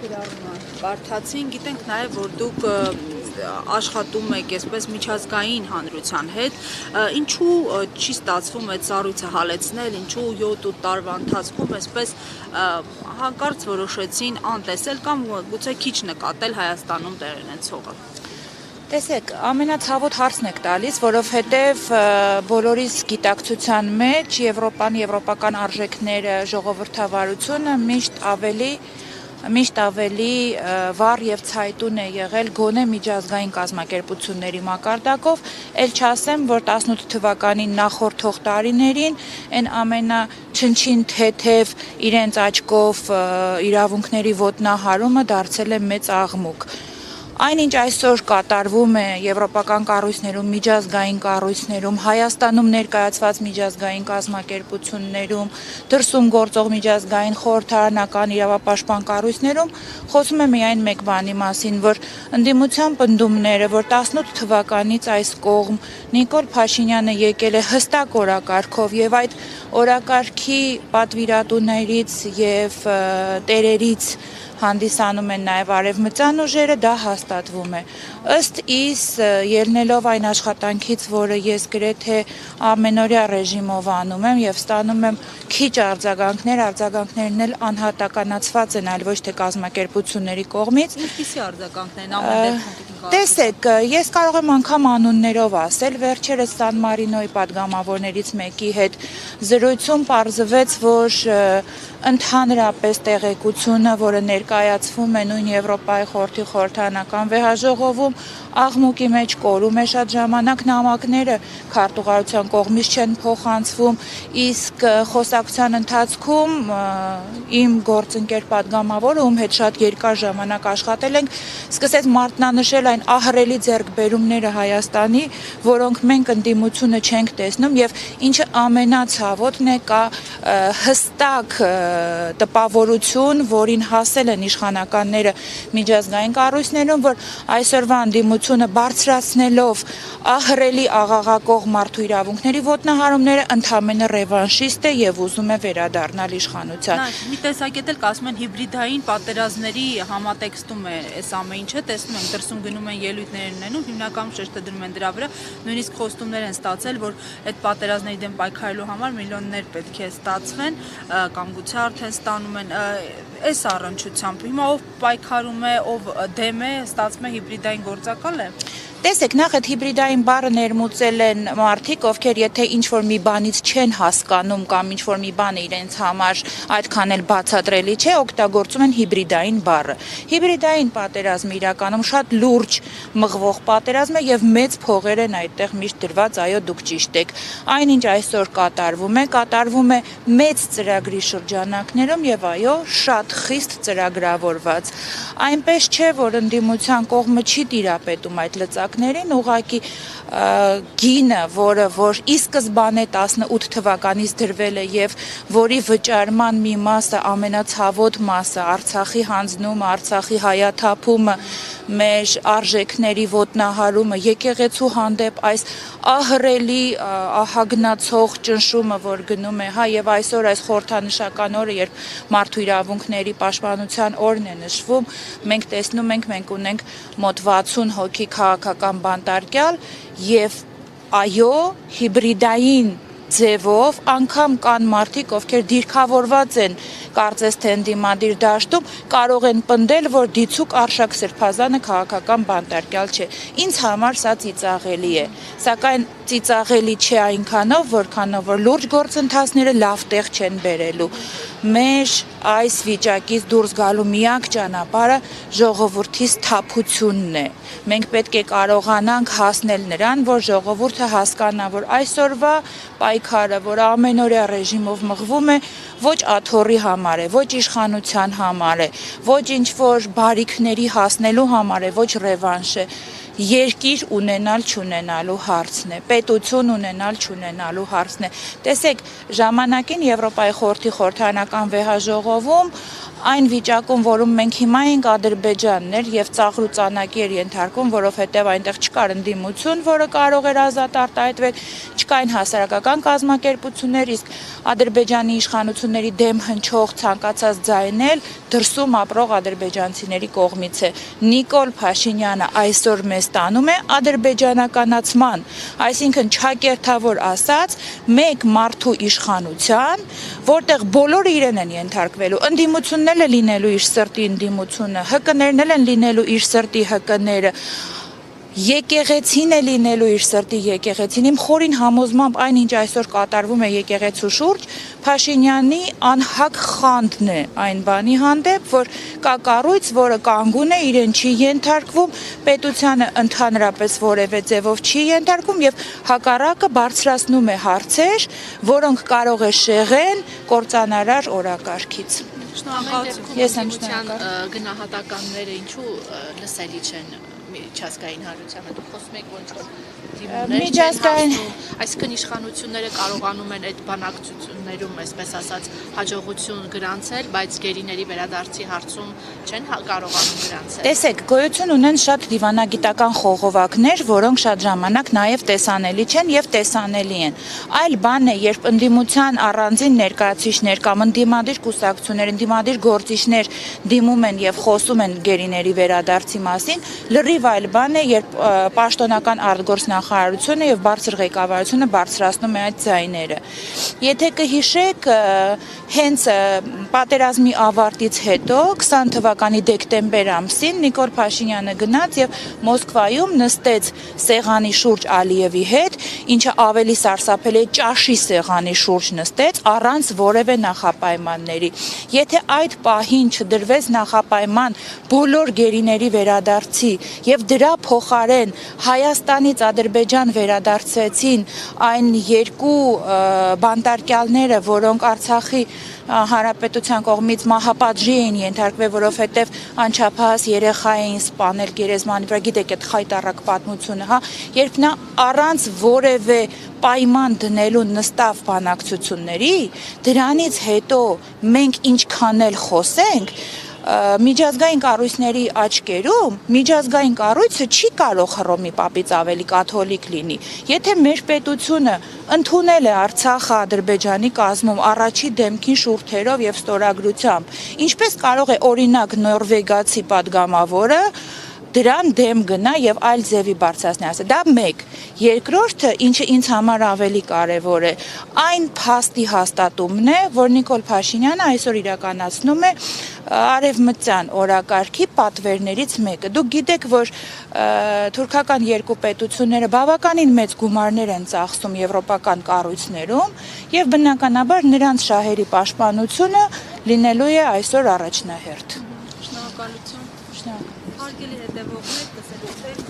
Բարդացին, գիտենք նաև, որ դուք աշխատում եք այսպես միջազգային հանրության հետ, ինչու չի ստացվում այդ սառույցը հալեցնել, ինչու 7-8 տարվա ընթացքում այսպես հանկարծ որոշեցին անտեսել կամ գուցե քիչ նկատել Հայաստանում տեղի ունեցողը։ Տեսեք, ամենացավոտ հարցն եք տալիս, որովհետև բոլորիս գիտակցության մեջ Եվրոպան, եվրոպական արժեքները, ժողովրդավարությունը միշտ ավելի վառ եւ ցայտուն է եղել գոնե միջազգային կազմակերպությունների մակարդակով, ել չասեմ, որ 18 թվականին նախորդող տարիներին այն ամենաչնչին թեթև իրենց աչքով իրավունքների ոտնահարումը դարձել է մեծ աղմուկ։ Այնինչ այսօր կատարվում է եվրոպական կառույցներում, միջազգային կառույցներում, Հայաստանում ներկայացված միջազգային կազմակերպություններում, դրսում գործող միջազգային խորհրդարանական իրավապաշտպան կառույցներում, խոսում է միայն մեկ բանի մասին, որ ընդդիմության պնդումները, որ 18 թվականից այս կողմ Նիկոլ Փաշինյանը եկել է հստակ օրակարգով եւ այդ օրակարգի պատվիրատուներից եւ տերերից հանդիսանում են նաև արևմտյան ուժերը, դա հաստատվում է։ Ըստ իս ելնելով այն աշխատանքից, որը ես գրեթե ամենօրյա ռեժիմով անում եմ եւ ստանում եմ քիչ արձագանքներն էլ անհատականացված են, այլ ոչ թե կազմակերպությունների կողմից։ Ինչպիսի արձագանքներն ամեն դեպքում։ Տեսեք, ես կարող եմ անգամ անուններով ասել, վերջերս Սան Մարինոյի падգամավորներից մեկի հետ զրույցում պարզվեց, որ ընդհանրապես տեղեկությունը, որը ներկայացվում է նույն Եվրոպայի խորհրդի խորհրդարանական վեհաժողովում, աղմուկի մեջ կորում է շատ ժամանակ, նամակները քարտուղարության կողմից չեն փոխանցվում, իսկ խոսակցության ընթացքում իմ գործընկեր падգամավորը, ում հետ շատ երկար ժամանակ աշխատել ենք, սկսեց մատնանշել այն ահռելի ձեռքբերումները Հայաստանի, որոնք մենք ընդդիմությունը չենք տեսնում եւ ինչը ամենացավոտն է, կա հստակ տպավորություն, որին հասել են իշխանականները միջազգային կառույցներում, որ այսօրվա ընդդիմությունը բարձրացնելով ահռելի աղաղակող մարդու իրավունքների ոտնահարումները ընդամենը ռևանշիստ է եւ ուզում է վերադառնալ իշխանության։ Մի տեսակետ էլ կասում են հիբրիդային պատերազմների համատեքստում է այս ամեն ինչը, տեսնում ենք դրսում գնում են ելույթներ ունենում, հիմնականում շեշտը դնում են դրա վրա, նույնիսկ խոստումներ են ստացել, որ այդ պատերազմների դեմ պայքարելու համար միլիոններ պետք է ստացվեն կամ գուցե արդեն ստանում են այս առնչությամբ։ Հիմա ով պայքարում է, ով դեմ է, ստացվում է հիբրիդային գործակալ է։ Տեսեք, նախ այդ հիբրիդային բառը ներմուծել են մարդիկ, ովքեր եթե ինչ-որ մի բանից չեն հասկանում կամ ինչ-որ մի բանը իրենց համար այդքան էլ բացատրելի չէ, օգտագործում են հիբրիդային բառը։ Հիբրիդային պատերազմը իրականում շատ լուրջ մղվող պատերազմ է եւ մեծ փողեր են այդտեղ միշտ դրված, այո, դուք ճիշտ եք։ Այնինչ այսօր կատարվում է մեծ ծրագրի շրջանակներում եւ այո, շատ խիստ ծրագրավորված։ Այնպես չէ, որ ընդդիմության կողմը չի տիրապետում այդ լծակներին, ուղղակի գինը, որ ի սկզբանե 18 թվականից դրվել է եւ որի վճարման մի մասը, ամենացավոտ մասը, Արցախի հանձնումը, Արցախի հայաթափումը, մեր արժեքների ոտնահարումը, եկեղեցու հանդեպ այս ահռելի ահագնացող ճնշումը, որ գնում է, հա, եւ այսօր այս խորհրդանշական օրը, երբ մարդու իրավունքների պաշտպանության օրն է նշվում, մենք տեսնում ենք, մենք ունենք մոտ 60 հոգի քաղաքական բանտարկյալ եւ այո, հիբրիդային ձևով անգամ կան մարդիկ, ովքեր դիրքավորված են, կարծես թե ընդդիմադիր դաշտում, կարող են պնդել, որ դիցուք Արշակ Սրբազանը քաղաքական բանտարկյալ չէ։ Ինձ համար սա ծիծաղելի է, սակայն ծիծաղելի չէ այնքանով, որքանով որ լուրջ գործընթացները լավ տեղ չեն բերելու։ Մեր այս վիճակից դուրս գալու միակ ճանապարհը ժողովրդի սթափությունն է։ Մենք պետք է կարողանանք հասնել նրան, որ ժողովուրդը հասկանա, որ այսօրվա պայքարը, որ ամենօրյա ռեժիմով մղվում է, ոչ աթոռի համար է, ոչ իշխանության համար է, ոչ ինչ-որ բարիքների հասնելու համար է, ոչ ռևանշ է։ Երկիր ունենալ չունենալու հարցն է, պետություն ունենալ չունենալու հարցն է։ Տեսեք, ժամանակին Եվրոպայի խորհրդի խորհրդարանական վեհաժողովում այն վիճակում, որում մենք հիմա ենք, Ադրբեջանն էր եւ ծաղրուծանակի էր ենթարկվում, որովհետեւ այնտեղ չկար ընդդիմություն, որը կարող էր ազատ արտահայտվել, չկային հասարակական կազմակերպություններ, իսկ Ադրբեջանի իշխանությունների դեմ հնչող ցանկացած ձայնել դրսում ապրող ադրբեջանցիների կողմից է։ Նիկոլ Փաշինյանը այսօր մեզ տանում է ադրբեջանականացման, այսինքն չակերտավոր ասած, մեկ մարդու իշխանության, որտեղ բոլորը իրեն են ենթարկվելու, ընդդիմությունն էլ է լինելու իր սրտի ընդդիմությունը, ՀԿ-ներն էլ են լինելու իր սրտի ՀԿ-ները, եկեղեցին է լինելու իր սրտի եկեղեցին։ Իմ խորին համոզմամբ այն, ինչ այսօր կատարվում է եկեղեցու շուրջ, Փաշինյանի անհակ խանդն է այն բանի հանդեպ, որ կա կառույց, որը կանգուն է, իրեն չի ենթարկվում, պետությանը ընդհանրապես որևէ ձևով չի ենթարկվում եւ հակառակը բարձրացնում է հարցեր, որոնք կարող է շեղեն կործանարար օրակարգից։ Շնորհակալություն։ Ես եմ շնորհակալ։ Գնահատականները ինչու լսելի չեն միջազգային հանրությանը, դուք խոսում եք ոնց որ միջազգային այսինքն իշխանությունները կարողանում են այդ բանակցություններում, այսպես ասած, հաջողություն գրանցել, բայց գերիների վերադարձի հարցում չեն կարողանում գրանցել։ Տեսեք, գոյություն ունեն շատ դիվանագիտական խողովակներ, որոնք շատ ժամանակ նաև տեսանելի չեն եւ տեսանելի են։ Այլ բան է, երբ ընդդիմության առանձին ներկայացուցիչներ կամ ընդդիմադիր կուսակցություններ, ընդդիմադիր գործիչներ դիմում են եւ խոսում են գերիների վերադարձի մասին, լրիվ այլ բան է, երբ պաշտոնական արտգործնախարարությունը եւ բարձր ղեկավարությունը բարձրացնում է այդ ձայները։ Եթե կհիշեք, հենց պատերազմի ավարտից հետո 20 թվականի դեկտեմբեր ամսին Նիկոլ Փաշինյանը գնաց եւ Մոսկվայում նստեց սեղանի շուրջ Ալիևի հետ, ինչը ավելի սարսափելի է, ճաշի սեղանի շուրջ նստեց առանց որևէ նախապայմանների։ Եթե այդ պահին չդրվեց նախապայման բոլոր գերիների վերադարձի եւ դրա փոխարեն Հայաստանից Ադրբեջան վերադարձվեցին այն երկու բանտարկյալները, որոնք Արցախի Հանրապետության կողմից մահապատժի էին ենթարկվել, որովհետև անչափահաս երեխա էին սպանել գերեզմանի վրա, գիտեք այդ խայտառակ պատմությունը, հա, երբ նա առանց որևէ պայման դնելու նստավ բանակցությունների, դրանից հետո մենք ինչքան էլ խոսենք, միջազգային կառույցների աչքերում միջազգային կառույցը չի կարող Հռոմի պապից ավելի կաթոլիկ լինի։ Եթե մեր պետությունը ընդունել է Արցախը Ադրբեջանի կազմում առաջի դեմքին շուրթերով եւ ստորագրությամբ, ինչպես կարող է օրինակ նորվեգացի падգամավորը դրան դեմ գնա եւ այլ ձևի բարձրացնի ասել։ Դա մեկ։ Երկրորդը, ինչը ինձ համար ավելի կարեւոր է, այն փաստի հաստատումն է, որ Նիկոլ Փաշինյանը այսօր իրականացնում է արևմտյան օրակարգի պատվերներից մեկը։ Դուք գիտեք, որ թուրքական երկու պետությունները բավականին մեծ գումարներ են ծախսում եվրոպական կառույցներում եւ բնականաբար նրանց շահերի պաշտպանությունը լինելու է այսօր առաջնահերթ։ Շնորհակալություն։ Շնորհակալ։ Հարգելի հետևողներ, տեսեք